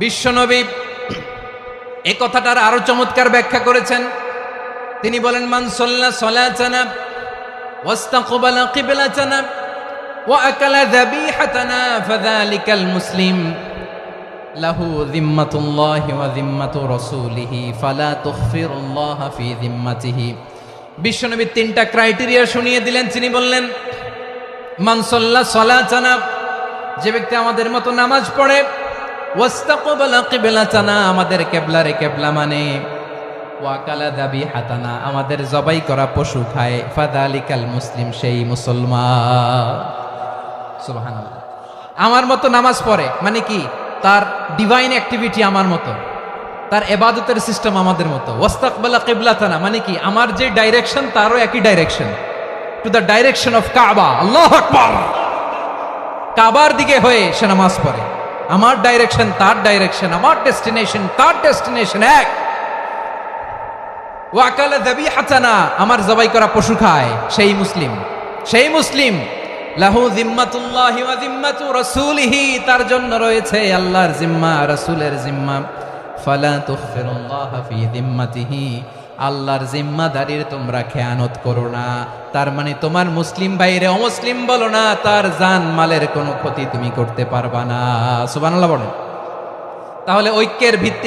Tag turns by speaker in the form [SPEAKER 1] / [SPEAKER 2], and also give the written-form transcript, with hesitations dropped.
[SPEAKER 1] বিশ্বনবী এই কথাটার আরো চমৎকার ব্যাখ্যা করেছেন। তিনি বলেন, মান সাল্লা সালাতানা ওয়াস্তাকবালা কিবলাতানা ওয়া আকালা যাবিহাতানা ফাযালিকাল মুসলিম লাহু যিম্মাতুল্লাহি ওয়া যিম্মাতু রাসূলিহি ফালা তুখফিরুল্লাহা ফি যিম্মাতিহি। বিশ্বনবী তিনটা ক্রাইটেরিয়া শুনিয়ে দিলেন। তিনি বললেন, মান সাল্লা সালাতানা, যে ব্যক্তি আমাদের মতো নামাজ পড়ে, ওয়াস্তাকবালা কিবলাতানা, আমাদের কিবলারে কিবলা মানে, ওয়া কালা যাবিহাতানা, আমাদের জবাই করা পশু খায়, ফাযালিকাল মুসলিম, সেই মুসলমান। সুবহানাল্লাহ। আমার মতো নামাজ পড়ে মানে কি? তার ডিভাইন অ্যাক্টিভিটি আমার মতো, তার ইবাদতের সিস্টেম আমাদের মতো। ওয়াস্তাকবালা কিবলাতানা মানে কি? আমার যে ডাইরেকশন তারও একই direction, to the direction of কাবা। আল্লাহু আকবার। কাবার দিকে হয়ে সে নামাজ পড়ে। আমার ডাইরেকশন তার ডাইরেকশন, আমার ডেস্টিনেশন তার ডেস্টিনেশন এক। ওয়া আকালা যাবিহাতানা, আমার জবাই করা পশু খায়, সেই মুসলিম। সেই মুসলিম। লাহু যিম্মাতুল্লাহি ওয়া যিম্মাতু রাসূলিহি, তার জন্য রয়েছে আল্লাহর জিম্মা, রাসূলের জিম্মা। ফালা তুখফিরুল্লাহা ফি যিম্মাতিহি, আল্লাহর জিম্মাদারির তোমরা খেয়ানত করো না। তার মানে তোমার মুসলিম ভাইরে অমুসলিম বলো না, তার জান মালের কোনো ক্ষতি তুমি করতে পারবা না। সুবহানাল্লাহ বলেন। তাহলে ঐক্যের ভিত্তি